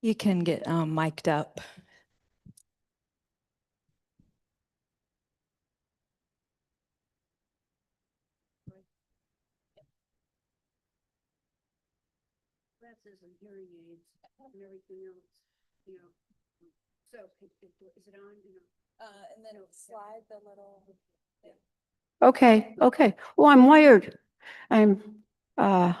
You can get mic'd up. Glasses and hearing aids and everything else, So is it on, And then slide the little. Okay. Well, I'm wired. I'm, uh,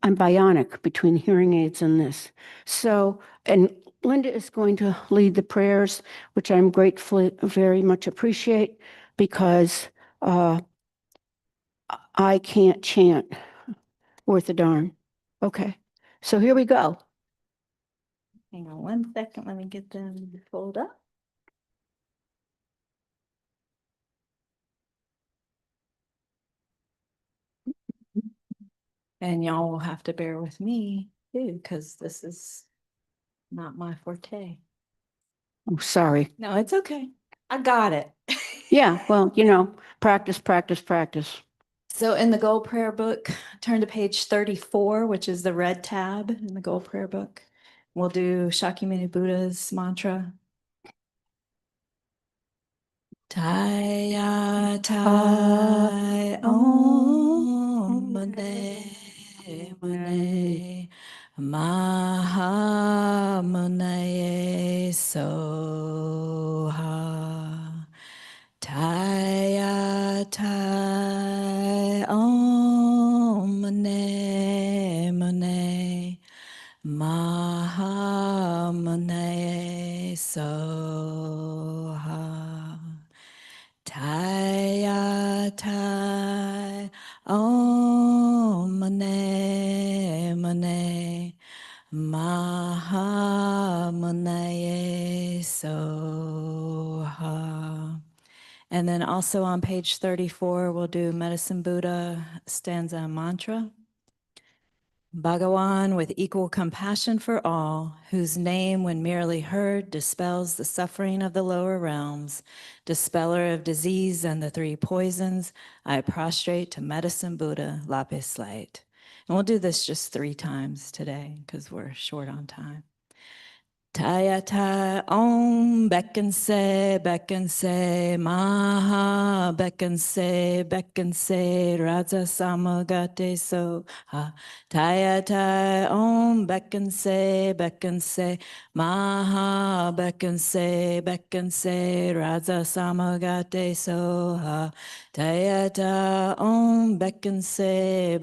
I'm bionic between hearing aids and this. So, and Linda is going to lead the prayers, which I'm gratefully very much appreciate because I can't chant worth a darn. Okay, so here we go. Hang on 1 second. Let me get them pulled up. And y'all will have to bear with me too, because this is not my forte. Oh, sorry. No, it's okay. I got it. Yeah, well, practice. So in the Gold Prayer Book, turn to page 34, which is the red tab in the Gold Prayer Book. We'll do Shakyamuni Buddha's mantra. Taya tai om mane mane maha mane soha. Taya tai om mane mane maha mane soha. Taya tai om mane mane maha mane soha. And then also on page 34, we'll do Medicine Buddha stanza mantra. Bhagawan, with equal compassion for all, whose name, when merely heard, dispels the suffering of the lower realms, dispeller of disease and the three poisons, I prostrate to Medicine Buddha, lapis light. And we'll do this just 3 times today because we're short on time. Tayata Om Bekkanse Maha Bekkanse Raja Samagate Soha. Tayata Om Bekkanse Maha Bekkanse Raja Samagate Soha. Tayata Om Bekkanse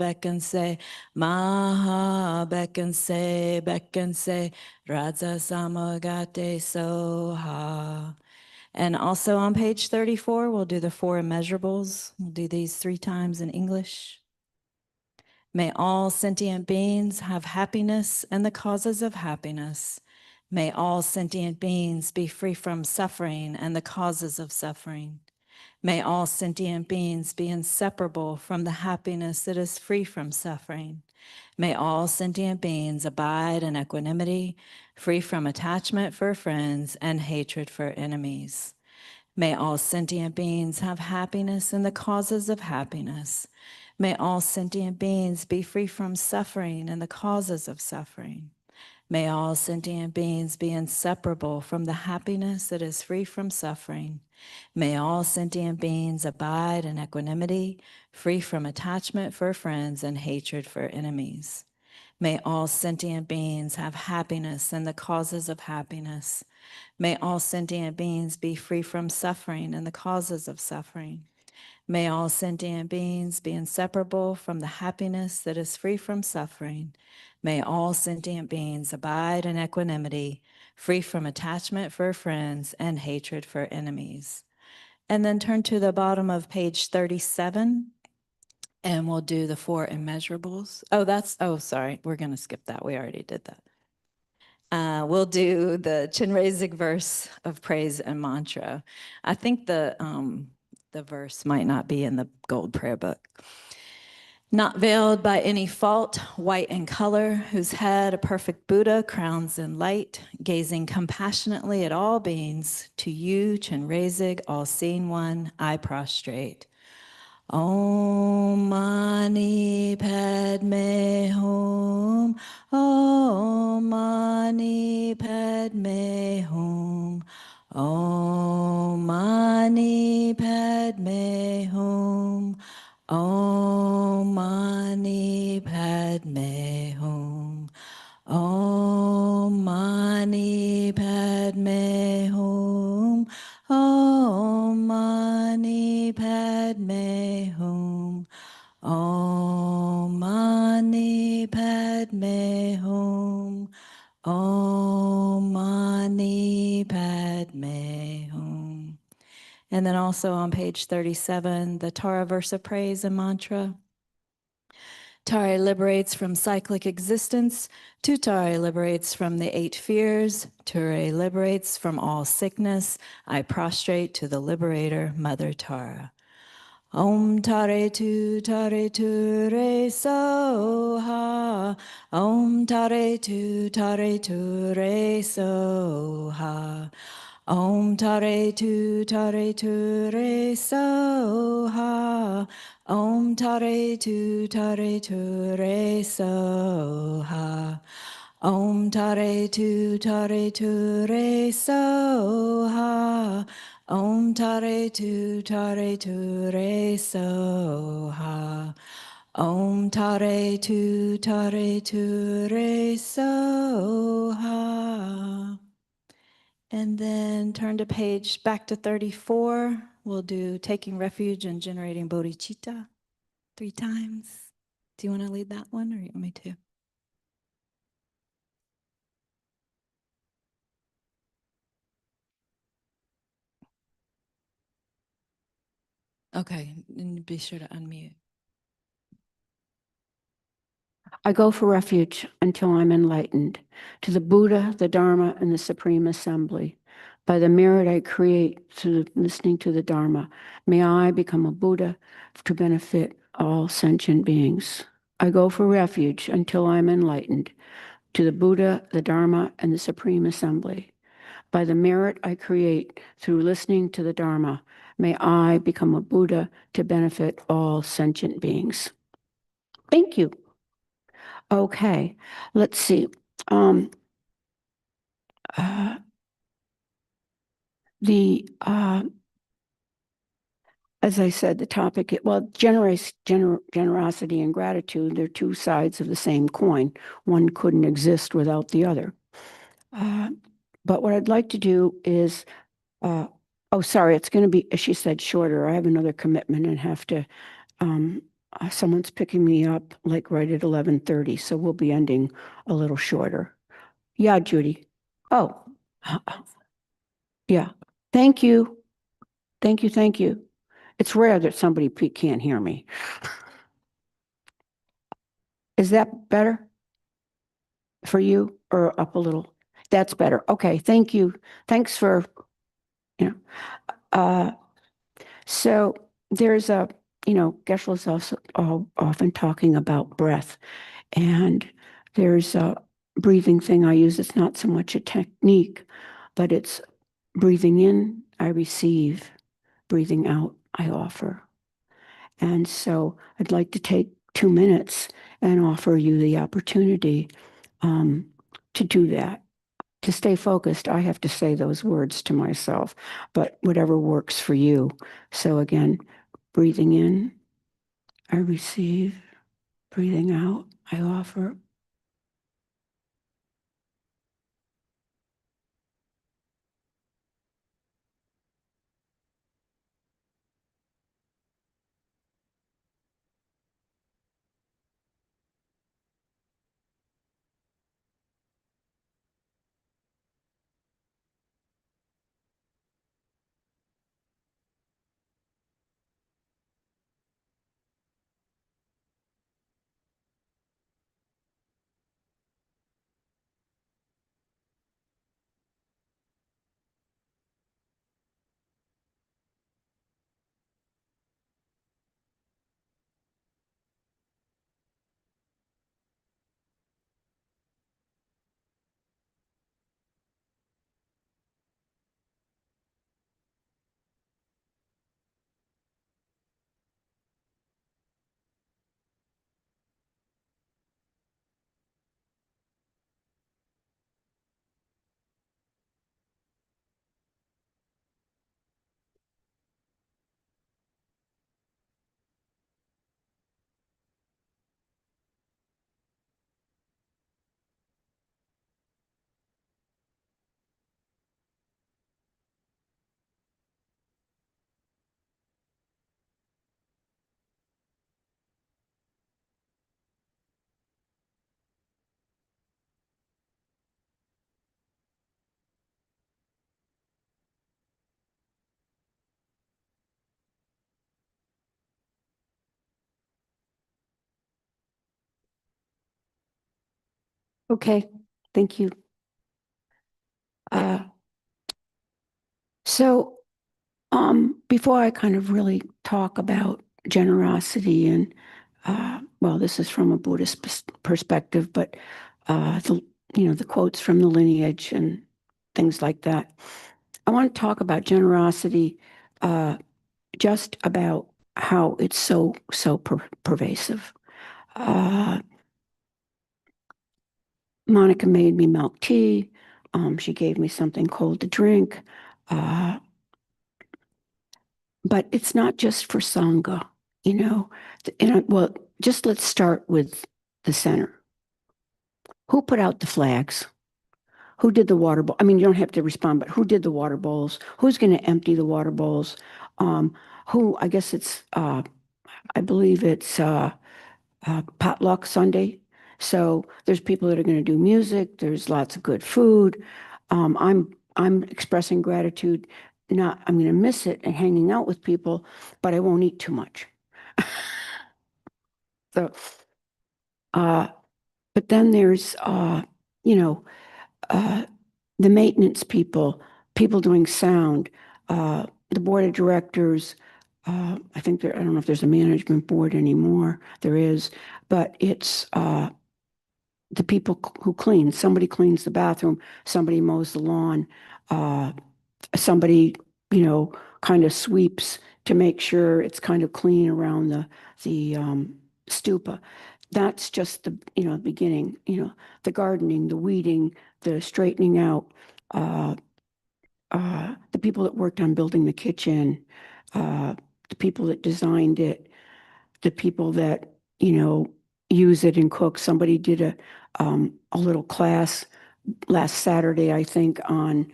Maha Bekkanse Raja Samagate Soha. And also on page 34, we'll do the 4 immeasurables. We'll do these 3 times in English. May all sentient beings have happiness and the causes of happiness. May all sentient beings be free from suffering and the causes of suffering. May all sentient beings be inseparable from the happiness that is free from suffering. May all sentient beings abide in equanimity, free from attachment for friends and hatred for enemies. May all sentient beings have happiness in the causes of happiness. May all sentient beings be free from suffering and the causes of suffering. May all sentient beings be inseparable from the happiness that is free from suffering. May all sentient beings abide in equanimity, free from attachment for friends and hatred for enemies. May all sentient beings have happiness and the causes of happiness. May all sentient beings be free from suffering and the causes of suffering. May all sentient beings be inseparable from the happiness that is free from suffering. May all sentient beings abide in equanimity, free from attachment for friends and hatred for enemies. And then turn to the bottom of page 37, and we'll do the 4 immeasurables. Sorry, we're going to skip that. We already did that. We'll do the Chinrezig verse of praise and mantra. I think the verse might not be in the Gold Prayer Book. Not veiled by any fault, white in color, whose head a perfect Buddha crowns in light, gazing compassionately at all beings, to you, Chinrezig, all-seeing one, I prostrate. Om Mani Padme Hum, Om Mani Padme Hum. Om Mani Padme Hum. Om Mani Padme Hum. Om Mani Padme Hum. Om Mani Padme Hum. Om Mani Padme Hum. Om Mani Padme Hum. And then also on page 37, the Tara Versa praise and mantra. Tare liberates from cyclic existence. Tutare liberates from the 8 fears. Ture liberates from all sickness. I prostrate to the liberator, Mother Tara. Om Tare Tu Re Soha. Om Tare Tu Re Soha. Om Tare Tu Re Soha. Om Tare Tu Re Soha. Om Tare Tu Re Soha. Om Tare Tu Re Soha. Om Tare Tu Re Soha. And then turn to page back to 34. We'll do taking refuge and generating bodhicitta 3 times. Do you want to lead that one or you want me to? Okay, and be sure to unmute. I go for refuge until I'm enlightened, to the Buddha, the Dharma, and the Supreme Assembly. By the merit I create through listening to the Dharma, may I become a Buddha to benefit all sentient beings. I go for refuge until I'm enlightened, to the Buddha, the Dharma, and the Supreme Assembly. By the merit I create through listening to the Dharma, may I become a Buddha to benefit all sentient beings. Thank you. Okay, let's see. Um, uh, as I said, the topic, generosity and gratitude, they're 2 sides of the same coin. One couldn't exist without the other. But what I'd like to do is, oh, sorry, it's going to be, as she said, shorter. I have another commitment and have to, someone's picking me up like right at 11:30, so we'll be ending a little shorter. Yeah, Judy. Oh, yeah. Thank you. Thank you. Thank you. It's rare that somebody can't hear me. Is that better for you or up a little? That's better. Okay. Thank you. Thanks for, you know, uh, so there's Geshe-la's also often talking about breath, and there's a breathing thing I use. It's not so much a technique, but it's breathing in, I receive, breathing out, I offer. And so I'd like to take 2 minutes and offer you the opportunity to do that. To stay focused, I have to say those words to myself, but whatever works for you. So again, breathing in, I receive, breathing out, I offer. Okay, thank you. Uh, so, before I kind of really talk about generosity and, well, this is from a Buddhist perspective, but the quotes from the lineage and things like that. I want to talk about generosity, uh, just about how it's so pervasive. Uh, Monica made me milk tea. She gave me something cold to drink. Uh, but it's not just for Sangha, you know. Well, just let's start with the center. Who put out the flags? Who did the water bowl? I mean, you don't have to respond, but who did the water bowls? Who's going to empty the water bowls? Um, I guess I believe it's potluck Sunday. So there's people that are going to do music. There's lots of good food. I'm expressing gratitude. Not I'm going to miss it and hanging out with people, but I won't eat too much. So, uh, but then there's you know uh, the maintenance people, people doing sound, the board of directors. I think I don't know if there's a management board anymore. There is, but it's the people who clean. Somebody cleans the bathroom, somebody mows the lawn, uh, somebody, kind of sweeps to make sure it's kind of clean around the stupa. That's just the beginning, the gardening, the weeding, the straightening out, uh, the people that worked on building the kitchen, uh, the people that designed it, the people that, use it and cook. Somebody did a little class last Saturday, I think, on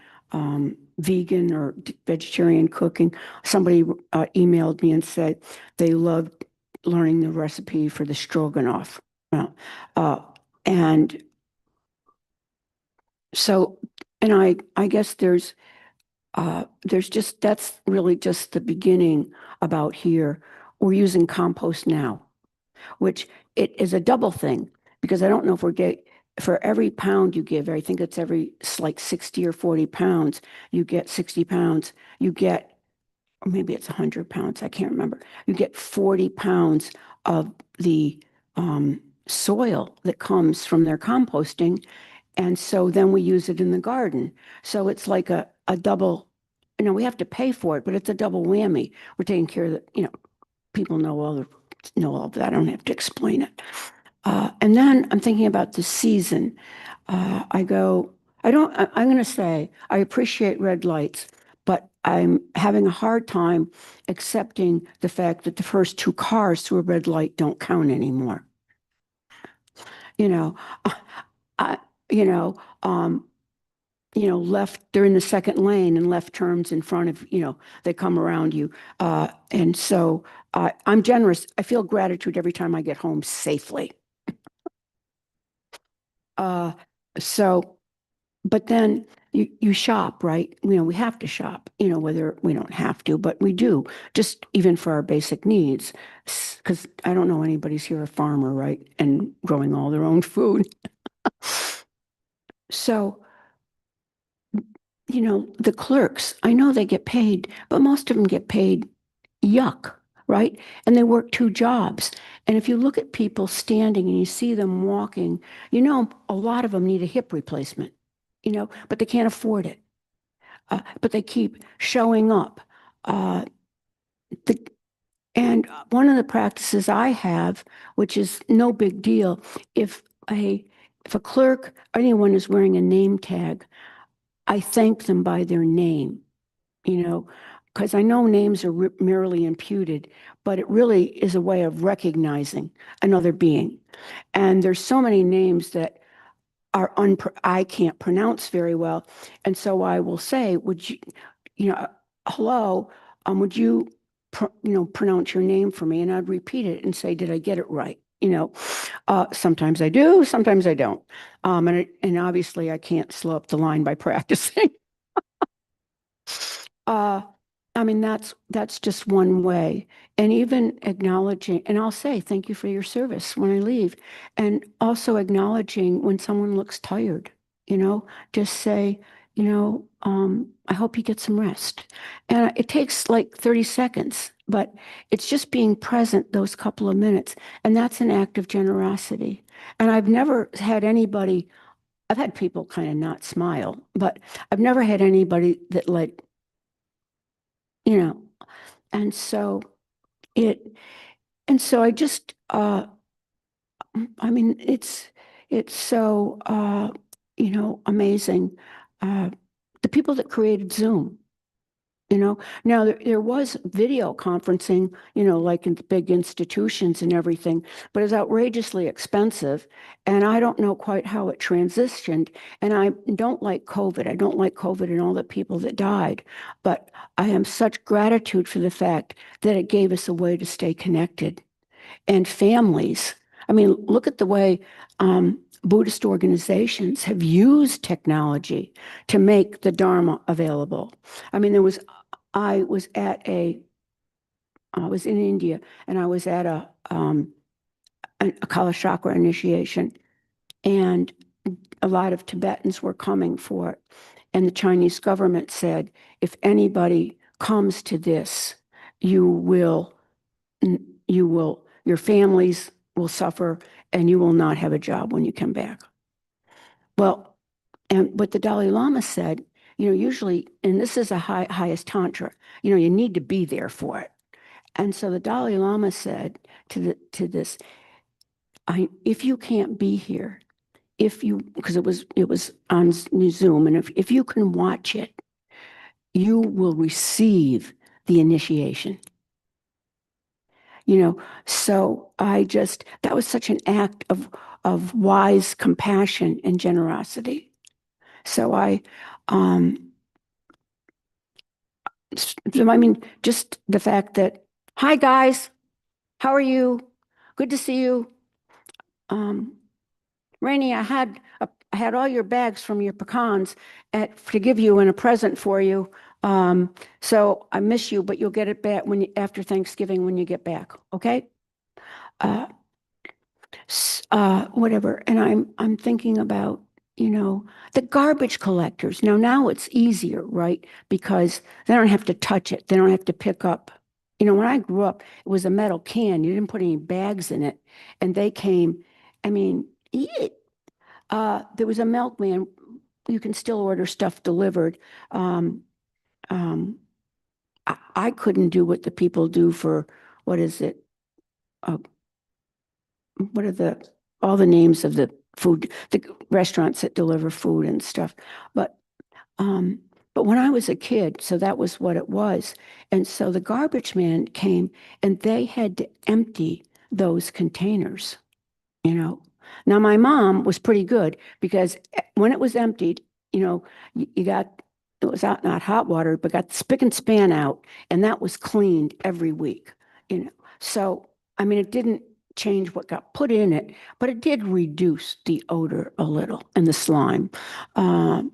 vegan or vegetarian cooking. Somebody emailed me and said they loved learning the recipe for the stroganoff. Well, uh, and so, and I guess there's just, that's really just the beginning about here. We're using compost now, which it is a double thing because I don't know if we're getting, for every pound you give, I think it's like 60 or 40 pounds, you get 60 pounds, you get, or maybe it's 100 pounds, I can't remember. You get 40 pounds of the soil that comes from their composting. And so then we use it in the garden. So it's like a double, we have to pay for it, but it's a double whammy. We're taking care of people know all of that. I don't have to explain it. And then I'm thinking about the season. I'm going to say I appreciate red lights, but I'm having a hard time accepting the fact that the first two cars through a red light don't count anymore. You know, I, you know, um, left, they're in the second lane and left turns in front of, they come around you. And so I'm generous. I feel gratitude every time I get home safely. Uh, so, but then you shop, right? We have to shop, whether we don't have to, but we do, just even for our basic needs. Because I don't know anybody's here a farmer, right? And growing all their own food. So, the clerks, I know they get paid, but most of them get paid yuck, right? And they work two jobs. And if you look at people standing and you see them walking, a lot of them need a hip replacement, but they can't afford it. But they keep showing up. Uh, the, and one of the practices I have, which is no big deal, if if a clerk, anyone is wearing a name tag, I thank them by their name, because I know names are merely imputed, but it really is a way of recognizing another being. And there's so many names that I can't pronounce very well. And so I will say, would hello, would you, pronounce your name for me? And I'd repeat it and say, did I get it right? Sometimes I do, sometimes I don't. And obviously I can't slow up the line by practicing. Uh, I mean, that's just one way. And even acknowledging, and I'll say thank you for your service when I leave. And also acknowledging when someone looks tired, just say, I hope you get some rest. And it takes like 30 seconds, but it's just being present those couple of minutes. And that's an act of generosity. And I've never had anybody, I've had people kind of not smile, but I've never had anybody that like, you know, and so it, and so I just, I mean, it's so, amazing. Uh, the people that created Zoom, now there was video conferencing, like in big institutions and everything, but it's outrageously expensive. And I don't know quite how it transitioned. And I don't like COVID. I don't like COVID and all the people that died. But I am such gratitude for the fact that it gave us a way to stay connected and families. I mean, look at the way Buddhist organizations have used technology to make the Dharma available. I mean, I was I was in India and I was at a Kalachakra initiation, and a lot of Tibetans were coming for it. And the Chinese government said, if anybody comes to this, you will your families will suffer and you will not have a job when you come back. Well, and what the Dalai Lama said, usually, and this is a highest tantra, you need to be there for it. And so the Dalai Lama said to this, if you can't be here, because it was on Zoom, and if you can watch it, you will receive the initiation. So that was such an act of wise compassion and generosity. So um, I mean, just the fact that, hi guys, how are you? Good to see you. Rainey, I had all your bags from your pecans to give you and a present for you. So I miss you, but you'll get it back after Thanksgiving when you get back. Okay? Uh, whatever. And I'm thinking about, the garbage collectors. Now it's easier, right? Because they don't have to touch it. They don't have to pick up. When I grew up, it was a metal can. You didn't put any bags in it. And they came, I mean, there was a milkman. You can still order stuff delivered. Um, um, I couldn't do what the people do for, what is it? Uh, what are all the names of the restaurants that deliver food and stuff. But um, but when I was a kid, so that was what it was. And so the garbage man came and they had to empty those containers, you know. Now my mom was pretty good because when it was emptied, you got it was not hot water, but got the spick and span out, and that was cleaned every week, you know. So I mean, it didn't change what got put in it, but it did reduce the odor a little and the slime. Um,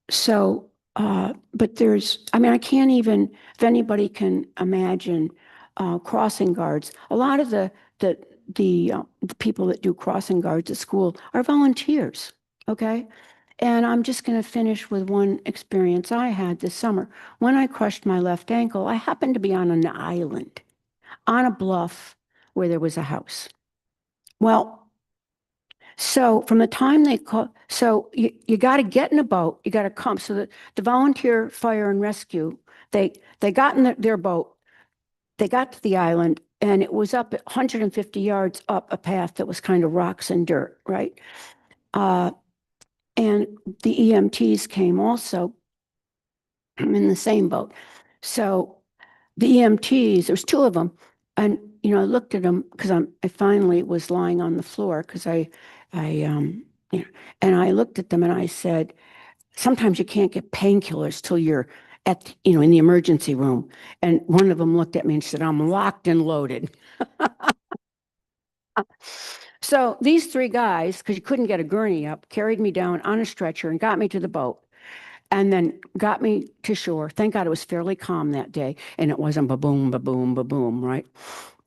but I mean, I can't even, if anybody can imagine crossing guards, a lot of the people that do crossing guards at school are volunteers, okay? And I'm just going to finish with one experience I had this summer. When I crushed my left ankle, I happened to be on an island, on a bluff where there was a house. Well, so from the time they call, so you got to get in a boat, you got to come. So the volunteer fire and rescue, they got in their boat, they got to the island, and it was up at 150 yards up a path that was kind of rocks and dirt, right? Uh, and the EMTs came also in the same boat. So the EMTs, there was two of them, and I looked at them because I finally was lying on the floor because you know, and I looked at them and I said, sometimes you can't get painkillers till you're in the emergency room. And one of them looked at me and said, I'm locked and loaded. So these three guys, because you couldn't get a gurney up, carried me down on a stretcher and got me to the boat. and then got me to shore. Thank God it was fairly calm that day, and it wasn't ba-boom, ba-boom, ba-boom, right?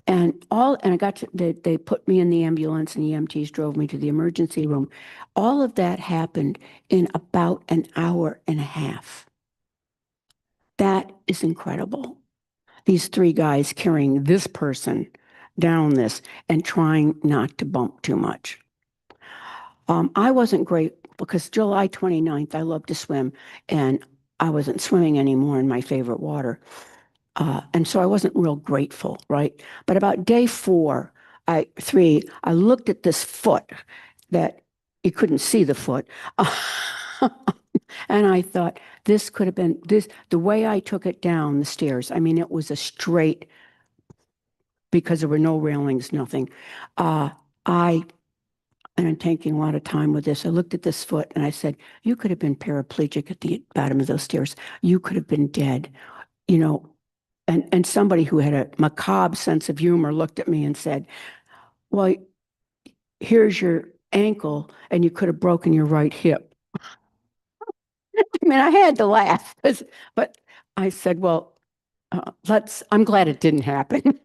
And I got to, they put me in the ambulance, and the EMTs drove me to the emergency room. All of that happened in about an hour and a half. That is incredible. These three guys carrying this person down this and trying not to bump too much. I wasn't great because July 29th, I love to swim, and I wasn't swimming anymore in my favorite water. And so I wasn't real grateful, right? But about day three, I looked at this foot that you couldn't see the foot. And I thought, this could have been this, the way I took it down the stairs. I mean, it was a straight, because there were no railings, nothing. I and I'm taking a lot of time with this. I looked at this foot and I said, you could have been paraplegic at the bottom of those stairs. You could have been dead, you know. And somebody who had a macabre sense of humor looked at me and said, well, here's your ankle, and you could have broken your right hip. I mean, I had to laugh, but I said, well, I'm glad it didn't happen.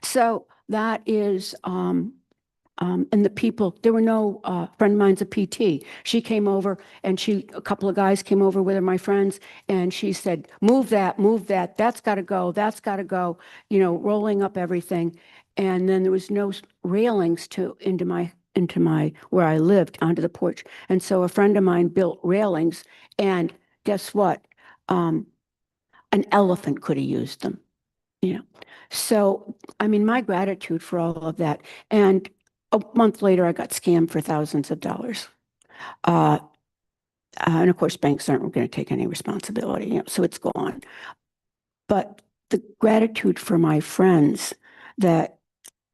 So that is, and the people, there were no friend of mine's a PT. She came over, and a couple of guys came over with her, my friends, and she said, move that, that's got to go, rolling up everything. And then there was no railings into my where I lived onto the porch. And so a friend of mine built railings, and guess what? An elephant could have used them, you know. So, I mean, my gratitude for all of that. And a month later, I got scammed for thousands of dollars. Uh, and of course, banks aren't going to take any responsibility, so it's gone. But the gratitude for my friends that,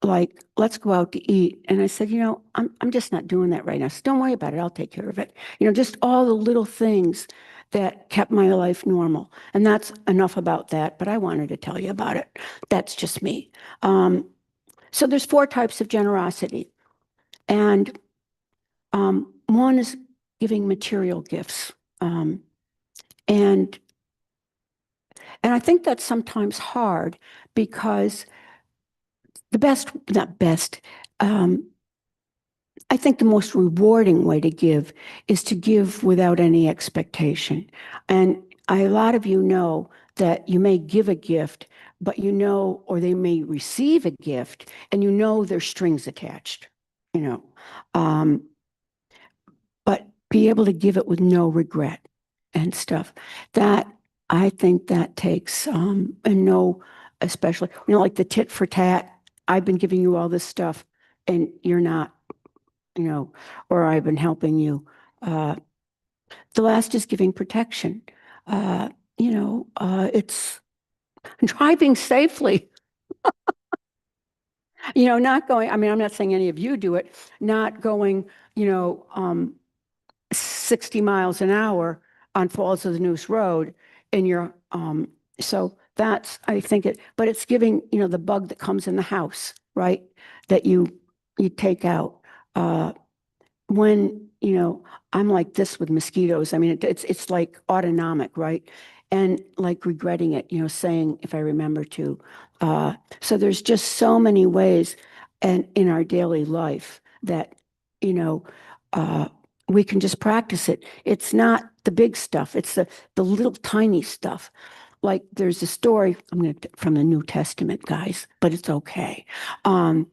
like, let's go out to eat. And I said, I'm just not doing that right now. So don't worry about it. I'll take care of it. Just all the little things that kept my life normal. And that's enough about that. But I wanted to tell you about it. That's just me. So there's 4 types of generosity. And one is giving material gifts. And I think that's sometimes hard because not best, I think the most rewarding way to give is to give without any expectation. And a lot of you know that you may give a gift, but or they may receive a gift, and there's strings attached, you know. Um, but be able to give it with no regret and stuff. That I think that takes and no, especially like the tit for tat. I've been giving you all this stuff, and you're not, or I've been helping you. The last is giving protection. It's driving safely. Not going. I mean, I'm not saying any of you do it. Not going. 60 miles an hour on Falls of the Neuse Road in your so that's I think but it's giving the bug that comes in the house, right, that you take out when I'm like this with mosquitoes. I mean it's like autonomic, right, and like regretting it, saying if I remember to so there's just so many ways and in our daily life that you know uh we can just practice it. It's not the big stuff. It's the little tiny stuff. Like there's a story from the New Testament, guys, but it's okay. Um,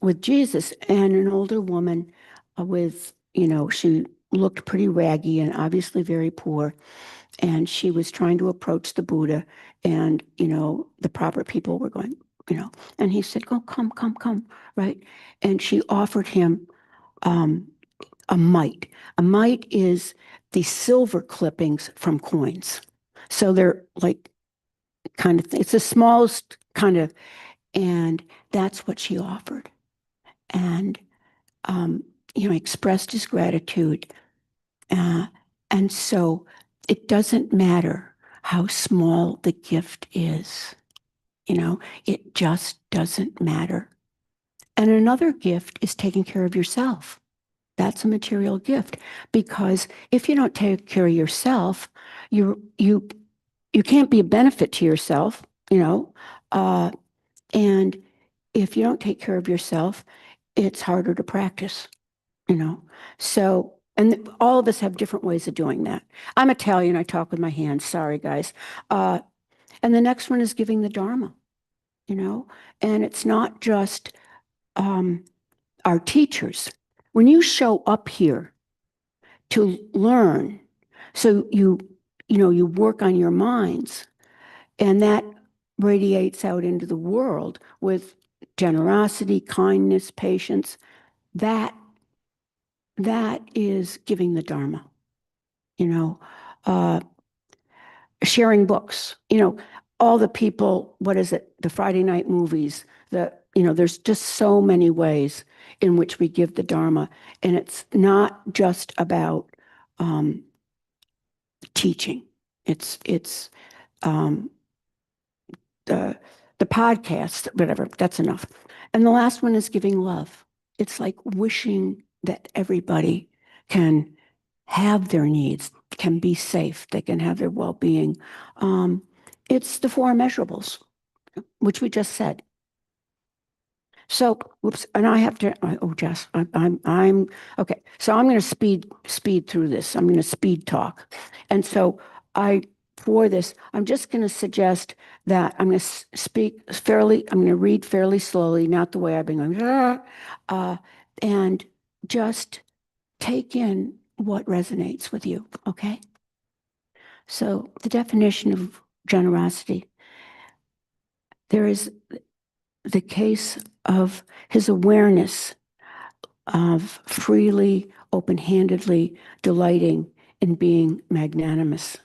with Jesus and an older woman with, she looked pretty raggy and obviously very poor. And she was trying to approach the Buddha, and, the proper people were going, and he said, "Go, come, come, come," right? And she offered him um, a mite. A mite is the silver clippings from coins. So they're like it's the smallest kind of, and that's what she offered. And, expressed his gratitude. Uh, and so it doesn't matter how small the gift is, it just doesn't matter. And another gift is taking care of yourself. That's a material gift, because if you don't take care of yourself, you can't be a benefit to yourself, you know. And if you don't take care of yourself, it's harder to practice, you know. So, and all of us have different ways of doing that. I'm Italian, I talk with my hands. Sorry, guys. And the next one is giving the Dharma, you know, and it's not just our teachers. When you show up here to learn, so you work on your minds, and that radiates out into the world with generosity, kindness, patience. That that is giving the Dharma, you know. Uh, Sharing books, all the people, what is it, the Friday night movies, there's just so many ways in which we give the Dharma. And it's not just about teaching. It's um, the the podcast, whatever, that's enough. And the last one is giving love. It's like wishing that everybody can have their needs, can be safe, they can have their well-being. Um, it's the four immeasurables, which we just said. So, whoops, and I have to. Oh, Jess, I'm okay. So I'm going to speed through this. I'm going to speed talk, and so for this, I'm just going to suggest that I'm going to speak fairly. I'm going to read fairly slowly, not the way I've been going, and just take in what resonates with you. Okay. So the definition of generosity, there is the case of his awareness of freely, open-handedly delighting in being magnanimous,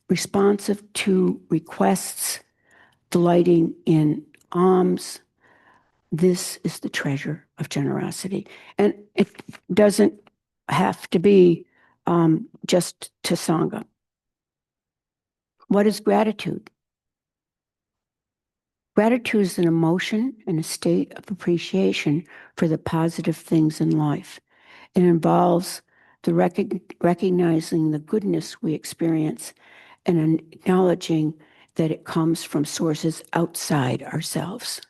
responsive to requests, delighting in alms. This is the treasure of generosity. And it doesn't have to be just to Sangha. What is gratitude? Gratitude is an emotion and a state of appreciation for the positive things in life. It involves the recognizing the goodness we experience and acknowledging that it comes from sources outside ourselves,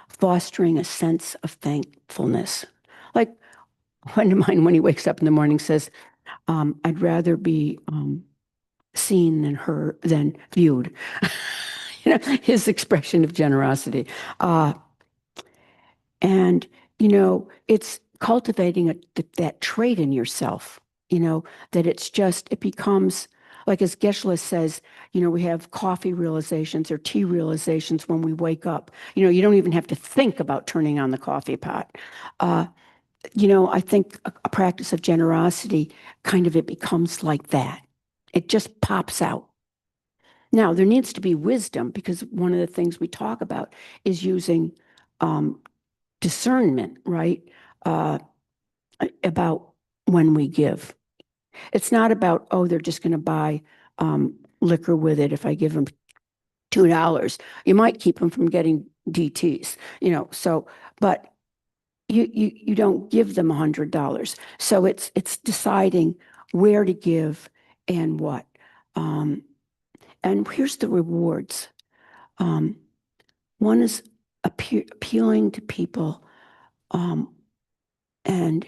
fostering a sense of thankfulness. Like a friend of mine, when he wakes up in the morning, says, I'd rather be seen than viewed. His expression of generosity. And, it's cultivating that trait in yourself, that it becomes, like as Geshe says, we have coffee realizations or tea realizations when we wake up. You don't even have to think about turning on the coffee pot. I think a practice of generosity, it becomes like that. It just pops out. Now, there needs to be wisdom, because one of the things we talk about is using discernment, right? About when we give. It's not about, oh, they're just going to buy liquor with it if I give them $2. You might keep them from getting DTs, but you don't give them $100. So it's deciding where to give and what. And here's the rewards. One is appealing to people, and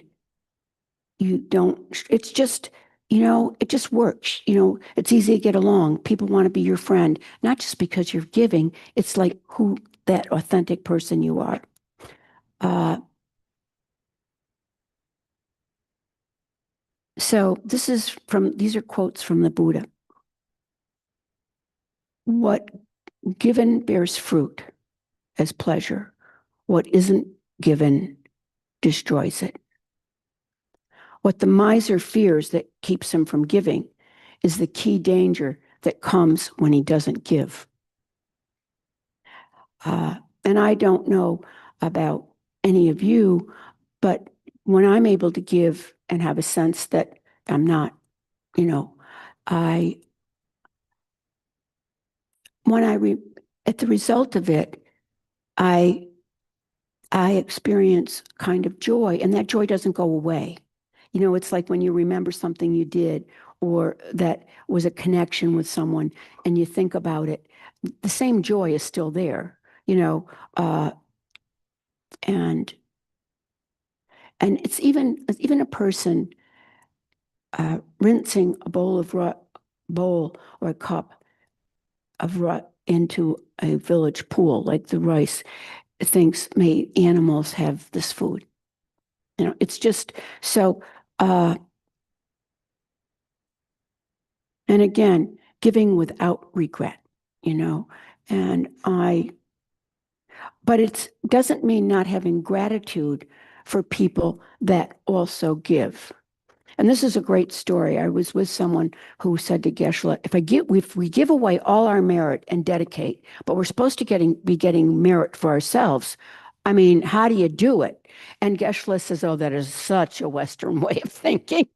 you don't, it's just, it just works. It's easy to get along. People want to be your friend, not just because you're giving. It's like who that authentic person you are. So these are quotes from the Buddha. What given bears fruit as pleasure. What isn't given destroys it. What the miser fears that keeps him from giving is the key danger that comes when he doesn't give. And I don't know about any of you, but when I'm able to give and have a sense that I'm not, I, at the result of it, I I experience kind of joy, and that joy doesn't go away. You know, it's like when you remember something you did or that was a connection with someone and you think about it, the same joy is still there, you know, and it's even a person rinsing a bowl or a cup of into a village pool, like the rice, thinks, may animals have this food. You know, it's just so, uh, and again, giving without regret, you know, and but it doesn't mean not having gratitude for people that also give. And this is a great story. I was with someone who said to Geshe-la, if we give away all our merit and dedicate, but we're supposed to be getting merit for ourselves, I mean, how do you do it? And Geshe-la says, oh, that is such a Western way of thinking.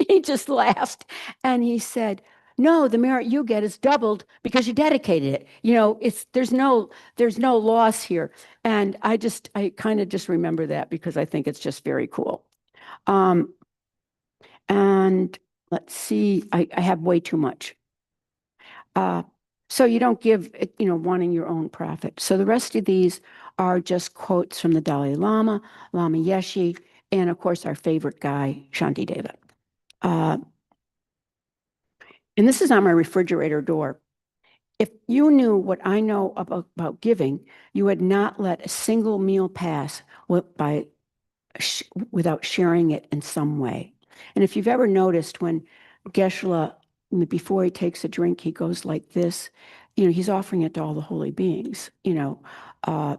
He just laughed and he said, no, the merit you get is doubled because you dedicated it. You know, there's no loss here. And I kind of just remember that because I think it's just very cool. Um, and let's see, I have way too much. Uh, so you don't give, wanting your own profit. So the rest of these are just quotes from the Dalai Lama, Lama Yeshe, and of course our favorite guy, Shantideva. Uh, and this is on my refrigerator door. If you knew what I know about giving, you would not let a single meal pass without sharing it in some way. And if you've ever noticed when Geshe-la, before he takes a drink, he goes like this, he's offering it to all the holy beings. Uh,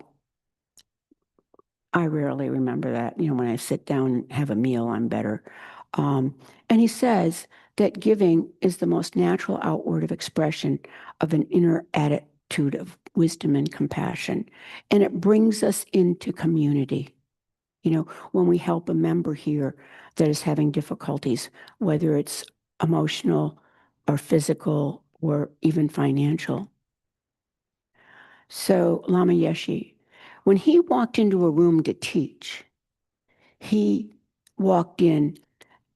I rarely remember that. When I sit down and have a meal, I'm better. Um, and he says that giving is the most natural outward of expression of an inner attitude of wisdom and compassion. And it brings us into community. When we help a member here that is having difficulties, whether it's emotional or physical or even financial. So Lama Yeshe, when he walked into a room to teach, he walked in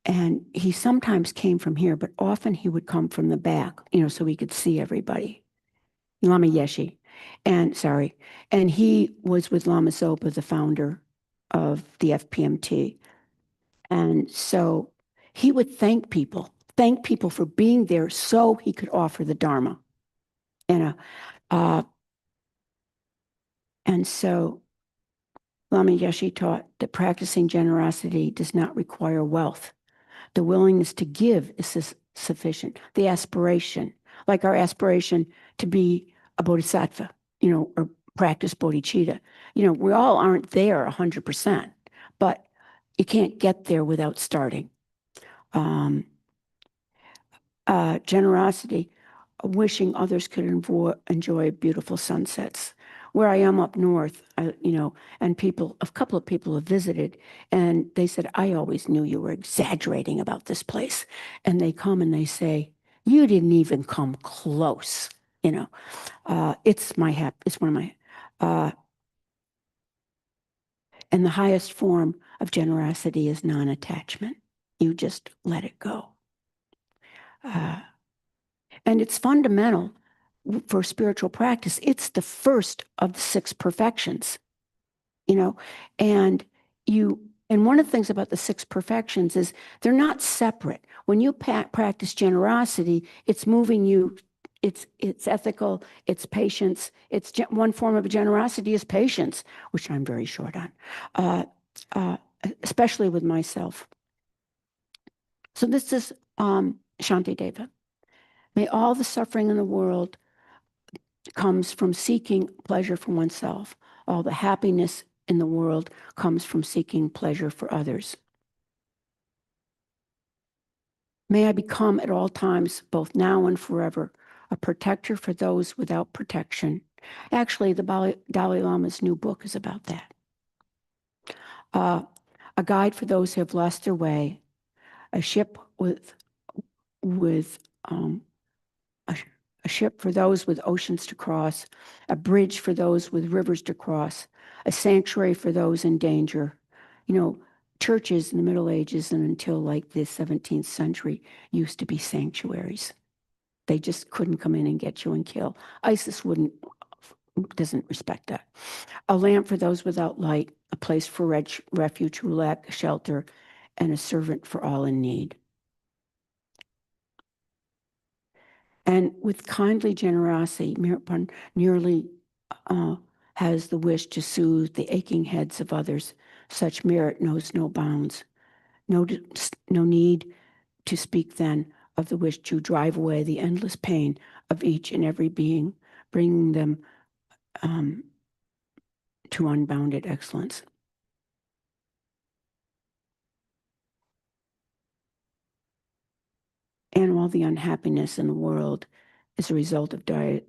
and he sometimes came from here, but often he would come from the back, so he could see everybody. Lama Yeshe. And he was with Lama Zopa, the founder of the FPMT. And so he would thank people for being there so he could offer the Dharma. And, uh, and so Lama Yeshe taught that practicing generosity does not require wealth. The willingness to give is sufficient. The aspiration, like our aspiration to be a bodhisattva, or practice bodhicitta. We all aren't there 100%, but you can't get there without starting. Generosity, wishing others could enjoy beautiful sunsets. Where I am up north, and a couple of people have visited, and they said, I always knew you were exaggerating about this place. And they come and they say, you didn't even come close. It's it's one of my, and the highest form of generosity is non-attachment. You just let it go. And it's fundamental for spiritual practice. It's the first of the six perfections, you know, and and one of the things about the six perfections is they're not separate. When you practice generosity, it's moving you, it's ethical, it's patience. One form of generosity is patience, which I'm very short on, uh, uh, especially with myself. So this is Shantideva. May all the suffering in the world comes from seeking pleasure for oneself. All the happiness in the world comes from seeking pleasure for others. May I become at all times, both now and forever, a protector for those without protection. Actually, the Dalai Lama's new book is about that. A guide for those who have lost their way, a ship with a a ship for those with oceans to cross, a bridge for those with rivers to cross, a sanctuary for those in danger. You know, churches in the Middle Ages and until like the 17th century used to be sanctuaries. They just couldn't come in and get you and kill. ISIS doesn't respect that. A lamp for those without light, a place for refuge who lack shelter, and a servant for all in need. And with kindly generosity, nearly has the wish to soothe the aching heads of others. Such merit knows no bounds. No need to speak then of the wish to drive away the endless pain of each and every being, bringing them to unbounded excellence. And while the unhappiness in the world is a result of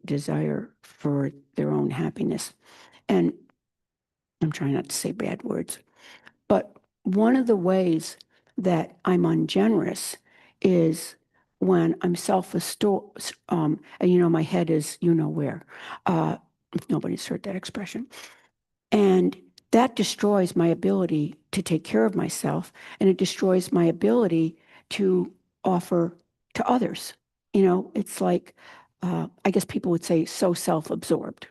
desire for their own happiness. And I'm trying not to say bad words, but one of the ways that I'm ungenerous is when I'm self-assured, and my head is where, if nobody's heard that expression. And that destroys my ability to take care of myself, and it destroys my ability to offer to others. It's like, I guess people would say, so self-absorbed.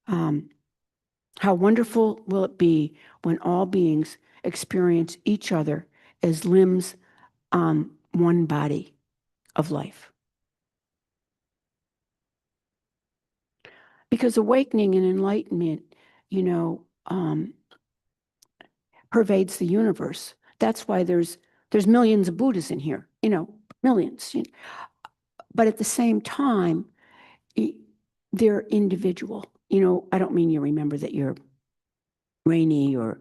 How wonderful will it be when all beings experience each other as limbs on one body of life? Because awakening and enlightenment, pervades the universe. That's why there's millions of Buddhas in here, millions. But at the same time, they're individual. I don't mean you remember that you're Rainey or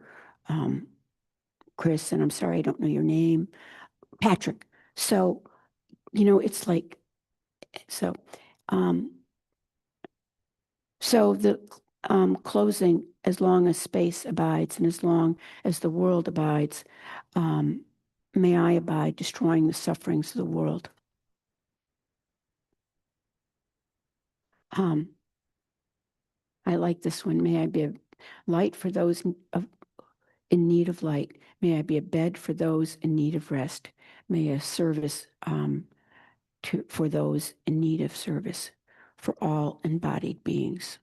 Chris, and I'm sorry, I don't know your name, Patrick. So, it's like, so, the closing, as long as space abides and as long as the world abides, may I abide, destroying the sufferings of the world. I like this one. May I be a light for those in need of light. May I be a bed for those in need of rest. May a service for those in need of service, for all embodied beings.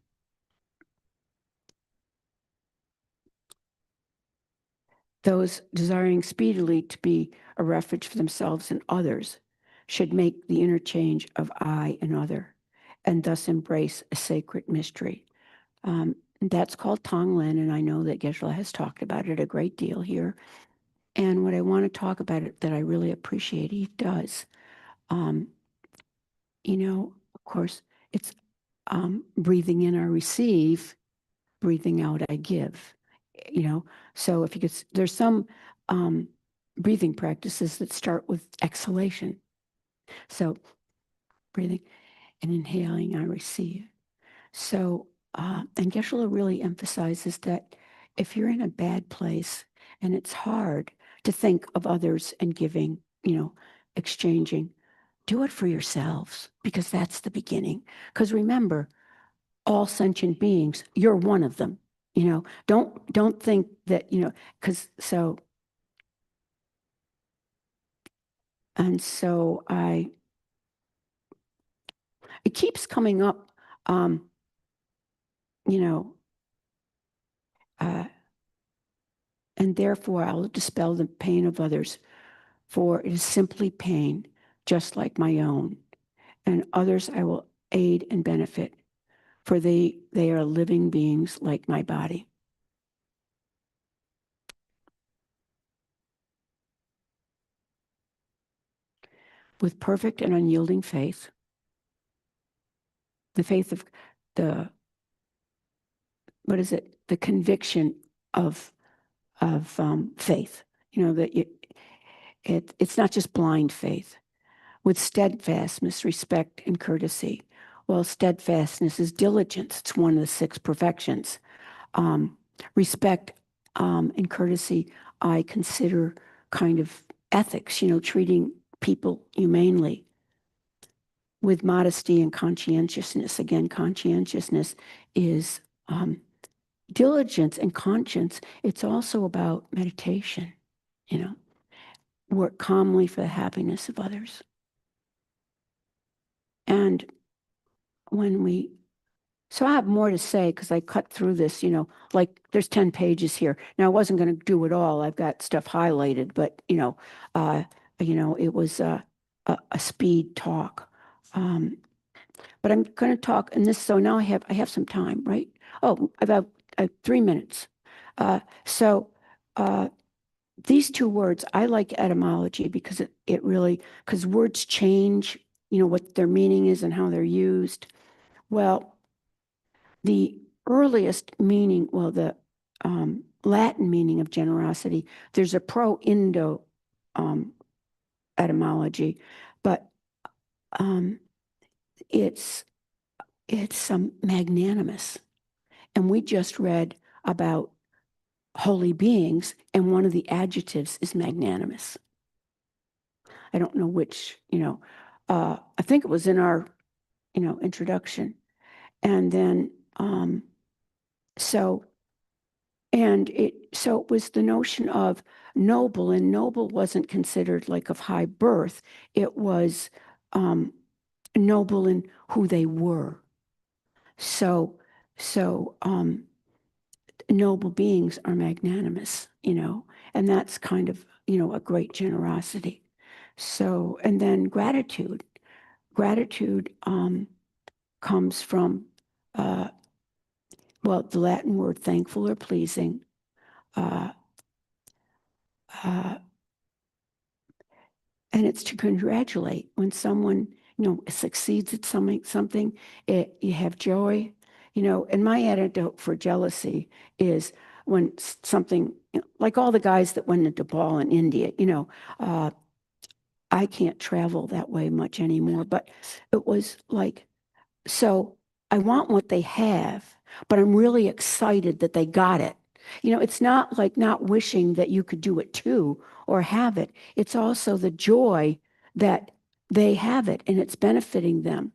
Those desiring speedily to be a refuge for themselves and others should make the interchange of I and other, and thus embrace a sacred mystery. That's called Tonglen, and I know that Geshe-la has talked about it a great deal here. And what I want to talk about it that I really appreciate he does, of course, it's breathing in I receive, breathing out I give. So if you could, there's some breathing practices that start with exhalation. So breathing and inhaling I receive. So, and Geshe-la really emphasizes that if you're in a bad place and it's hard to think of others and giving, exchanging, do it for yourselves, because that's the beginning. Because remember, all sentient beings, you're one of them. Don't think that, because so, and so it keeps coming up, you know, and therefore I'll dispel the pain of others, for it is simply pain, just like my own. And others I will aid and benefit, for they are living beings like my body. With perfect and unyielding faith, the faith of what is it? The conviction of faith. That it's not just blind faith. With steadfastness, respect, and courtesy. Well, steadfastness is diligence. It's one of the 6 perfections. Respect and courtesy, I consider kind of ethics. Treating people humanely. with modesty and conscientiousness. Again, conscientiousness is diligence and conscience. It's also about meditation, you know, work calmly for the happiness of others. And so I have more to say because I cut through this, like there's 10 pages here. Now I wasn't going to do it all. I've got stuff highlighted, but it was a speed talk. But I'm going to talk, and this. So now I have some time, right? Oh, I have 3 minutes. So these two words, I like etymology because because words change, what their meaning is and how they're used. Well, the earliest meaning, the Latin meaning of generosity, there's a pro-Indo etymology, but it's magnanimous. And we just read about holy beings, and one of the adjectives is magnanimous. I don't know which, I think it was in our, introduction. And then, so it was the notion of noble, and noble wasn't considered like of high birth. It was noble in who they were. So noble beings are magnanimous, and that's kind of, a great generosity. So, and then gratitude. Gratitude comes from, the Latin word thankful or pleasing. Uh, uh, and it's to congratulate when someone, succeeds at something, you have joy, and my antidote for jealousy is when something, like all the guys that went into ball in India, I can't travel that way much anymore, but it was like, so I want what they have, but I'm really excited that they got it. It's not like not wishing that you could do it too or have it. It's also the joy that they have it and it's benefiting them,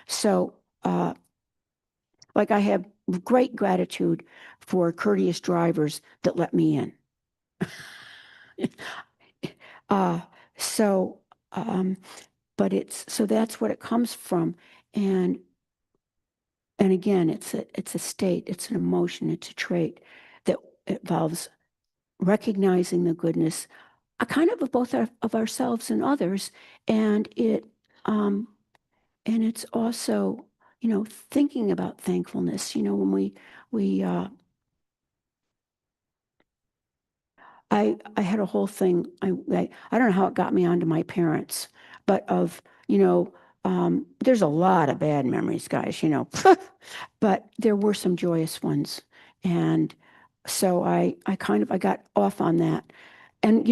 So, like I have great gratitude for courteous drivers that let me in. uh, so, um, so that's what it comes from. And again, it's a state, it's an emotion, it's a trait that involves recognizing the goodness, kind of both of ourselves and others, and it's also, thinking about thankfulness. When we I had a whole thing. I don't know how it got me onto my parents, but there's a lot of bad memories, guys, but there were some joyous ones. And so I got off on that. And,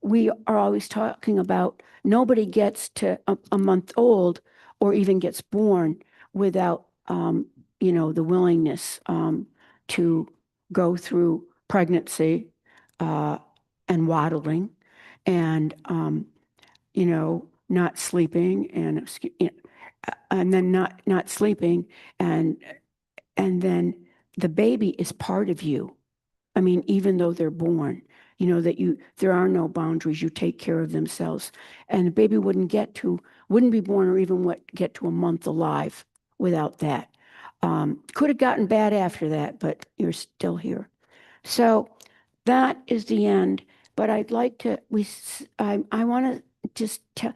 we are always talking about nobody gets to a month old or even gets born without, the willingness to go through pregnancy uh, and waddling and, not sleeping and then not sleeping and then the baby is part of you. I mean, even though they're born, there are no boundaries. You take care of themselves, and the baby wouldn't be born or even get to a month alive without that. Could have gotten bad after that, but you're still here. So that is the end. But I'd like to, I want to just tell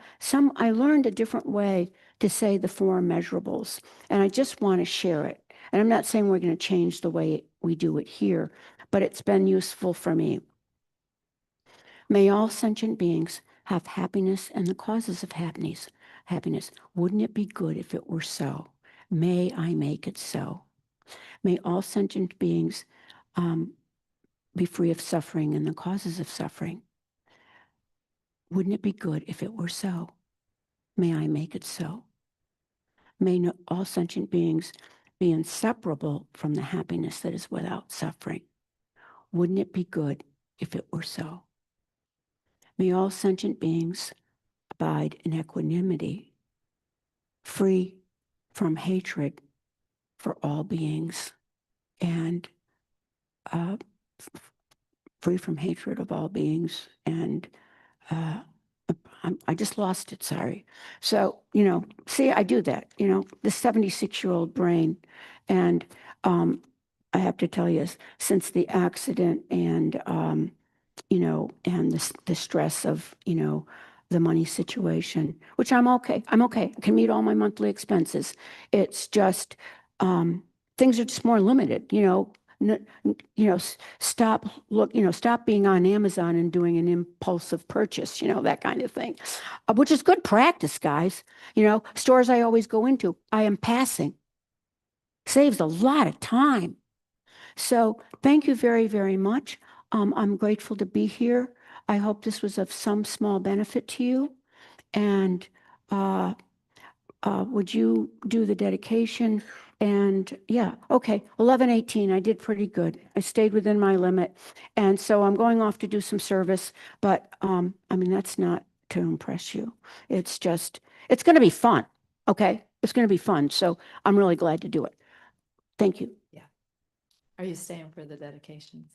I learned a different way to say the four immeasurables, and I just want to share it. And I'm not saying we're going to change the way we do it here, but it's been useful for me. May all sentient beings have happiness and the causes of happiness. Wouldn't it be good if it were so? May I make it so. May all sentient beings be free of suffering and the causes of suffering. Wouldn't it be good if it were so? May I make it so. May all sentient beings be inseparable from the happiness that is without suffering. Wouldn't it be good if it were so? May all sentient beings abide in equanimity. free from hatred for all beings, and free from hatred of all beings. And I just lost it, sorry. So, see, I do that, the 76-year-old brain. And I have to tell you, since the accident and, and the stress of, the money situation, which I'm okay. I'm okay. I can meet all my monthly expenses. It's just, things are just more limited, stop being on Amazon and doing an impulsive purchase, that kind of thing, which is good practice, guys. Stores I always go into, I am passing. Saves a lot of time. So thank you very, very much. I'm grateful to be here. I hope this was of some small benefit to you. And would you do the dedication? And yeah, okay, 11:18, I did pretty good. I stayed within my limit. And so I'm going off to do some service, but that's not to impress you. It's just, it's going to be fun, okay? It's going to be fun. So I'm really glad to do it. Thank you. Yeah. Are you staying for the dedications?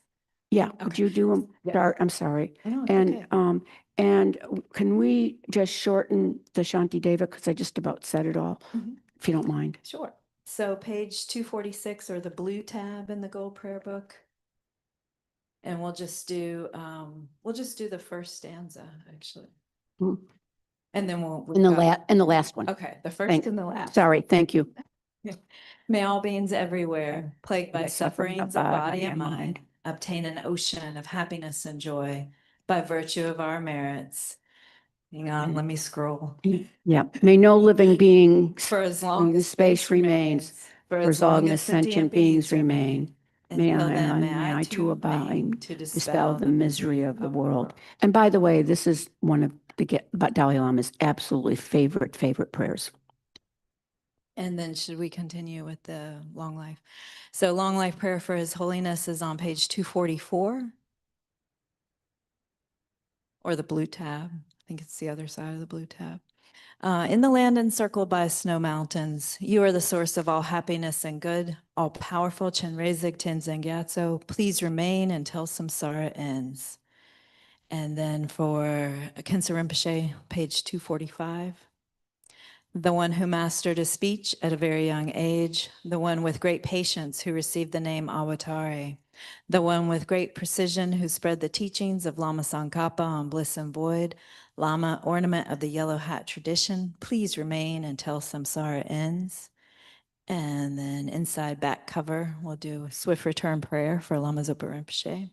Yeah, would Okay. you do them? Yeah. I'm sorry. No, it's And okay. and can we just shorten the Shanti Deva, because I just about said it all, if you don't mind. Sure. So page 246, or the blue tab in the Gold Prayer Book. And we'll just do the first stanza, actually. Mm. And then we'll In the last one. Okay, the first and the last. Sorry, thank you. May all beings everywhere, plagued by sufferings of body and mind, obtain an ocean of happiness and joy by virtue of our merits. Hang on, let me scroll. Yeah, may no living being For as long as space remains, for as long as sentient beings remain, may I too abide to dispel the misery of the world. And by the way, this is one of the Dalai Lama's absolutely favorite prayers. And then should we continue with the long life? So long life prayer for His Holiness is on page 244, or the blue tab. I think it's the other side of the blue tab. In the land encircled by snow mountains, you are the source of all happiness and good, all powerful Chenrezig Tenzin Gyatso. Please remain until samsara ends. And then for Khensa Rinpoche, page 245. The one who mastered his speech at a very young age, the one with great patience who received the name Awatare, the one with great precision who spread the teachings of Lama Tsongkhapa on bliss and void, Lama, ornament of the yellow hat tradition, please remain until samsara ends. And then inside back cover, we'll do a swift return prayer for Lama Zopa Rinpoche.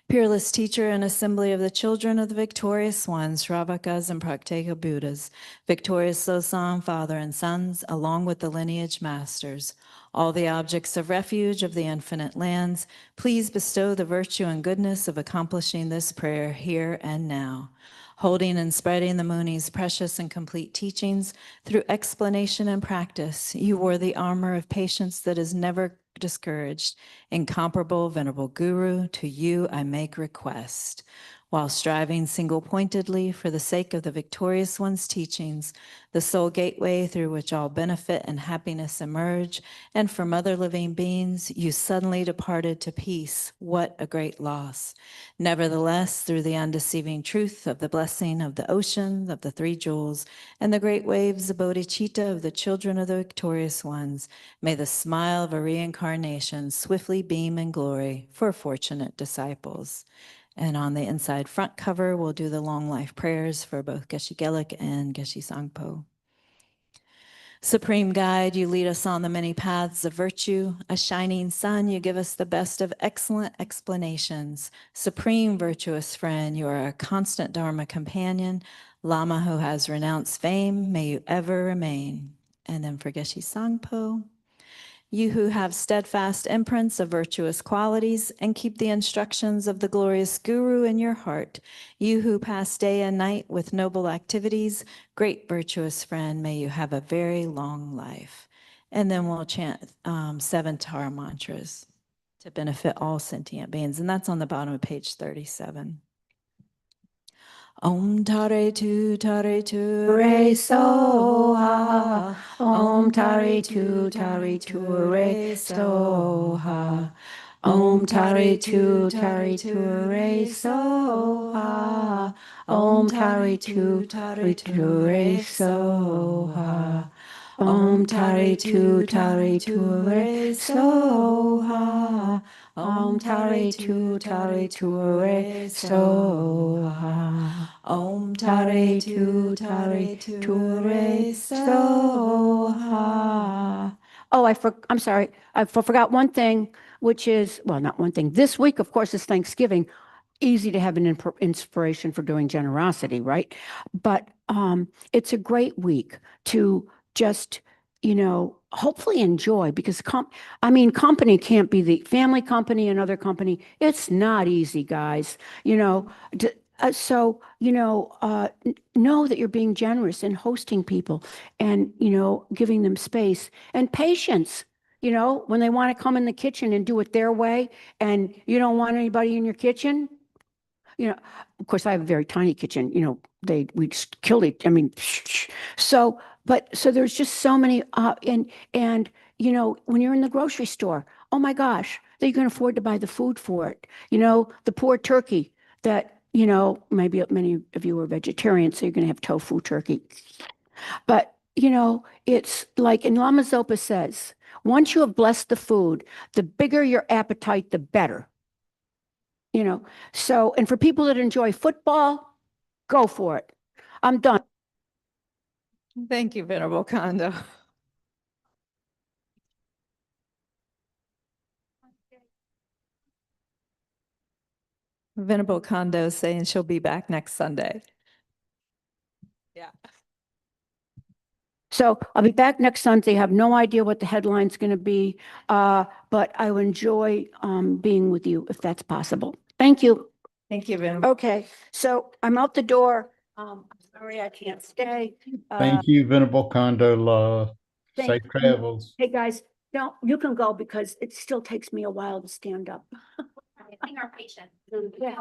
Peerless teacher and assembly of the children of the victorious ones, Shravakas and Prakteka Buddhas, victorious Losang, father and sons, along with the lineage masters, all the objects of refuge of the infinite lands, please bestow the virtue and goodness of accomplishing this prayer here and now. Holding and spreading the Muni's precious and complete teachings through explanation and practice, you wore the armor of patience that is never discouraged. Incomparable, venerable Guru, to you I make request. While striving single-pointedly for the sake of the victorious one's teachings, the sole gateway through which all benefit and happiness emerge, and from other living beings, you suddenly departed to peace. What a great loss. Nevertheless, through the undeceiving truth of the blessing of the ocean, of the three jewels, and the great waves of bodhicitta of the children of the victorious ones, may the smile of a reincarnation swiftly beam in glory for fortunate disciples. And on the inside front cover, we'll do the long life prayers for both Geshe Gelik and Geshe Sangpo. Supreme Guide, you lead us on the many paths of virtue. A shining sun, you give us the best of excellent explanations. Supreme virtuous friend, you are a constant Dharma companion. Lama who has renounced fame, may you ever remain. And then for Geshe Sangpo, you who have steadfast imprints of virtuous qualities and keep the instructions of the glorious Guru in your heart, you who pass day and night with noble activities, great virtuous friend, may you have a very long life. And then we'll chant 7 Tara mantras to benefit all sentient beings, and that's on the bottom of page 37. Om tare tu re so ha. Om tare tu re so ha. Om tare tu re so ha. Om tare tu re so ha. Om tare tu re so ha. Om tare tu re so ha. Om Tare tu re so ha. Oh, I'm sorry. I forgot one thing, which is, well, not one thing. This week, of course, is Thanksgiving. Easy to have an inspiration for doing generosity, right? But it's a great week to just, hopefully enjoy because company can't be the family company, another company. It's not easy, guys. You know, know that you're being generous and hosting people and, giving them space and patience. When they want to come in the kitchen and do it their way and you don't want anybody in your kitchen, of course, I have a very tiny kitchen. We just killed it. I mean, so there's just so many. And when you're in the grocery store, oh my gosh, that you can afford to buy the food for it. The poor turkey that maybe many of you are vegetarians, so you're going to have tofu turkey. But it's like, and Lama Zopa says, once you have blessed the food, the bigger your appetite, the better. So, and for people that enjoy football, go for it. I'm done. Thank you, Venerable Khando. Venerable Khando is saying she'll be back next Sunday. Yeah. So I'll be back next Sunday. I have no idea what the headline's going to be, but I will enjoy being with you if that's possible. Thank you. Thank you, Venerable. Okay, so I'm out the door. Sorry, I can't stay. Thank you, Venerable Khando. Thank Safe travels. Hey, guys, no, you can go because it still takes me a while to stand up. We are patient. Yeah,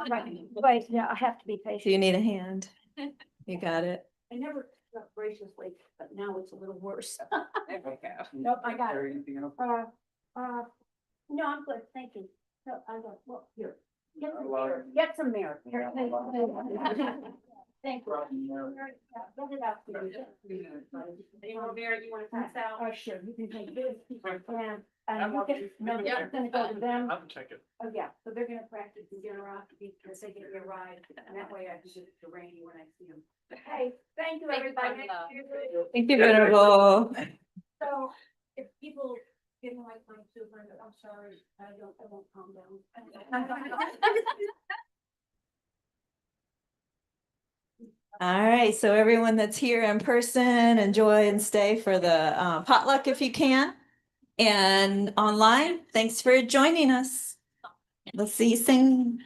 right, yeah, I have to be patient. Do you need a hand? You got it. I never got graciously, but now it's a little worse. There we go. Nope, I got it. No, I'm good, thank you. No, I got, well, here. Get some there. Here, thank you. Thank you. Get it out here. Any more beer you want to pass out? Oh, sure, you can take this. And you can, no, you're gonna go to them. I'll check it. Oh, yeah, so they're gonna practice the generosity because they get their ride, and that way I can get it to Randy when I see him. Hey, thank you, Thank you, everybody. Pamela. Thank you, Venerable. So, if people didn't like my 200, I'm sorry, I won't calm down. All right, so everyone that's here in person, enjoy and stay for the potluck if you can. And online, thanks for joining us. Let's see you soon.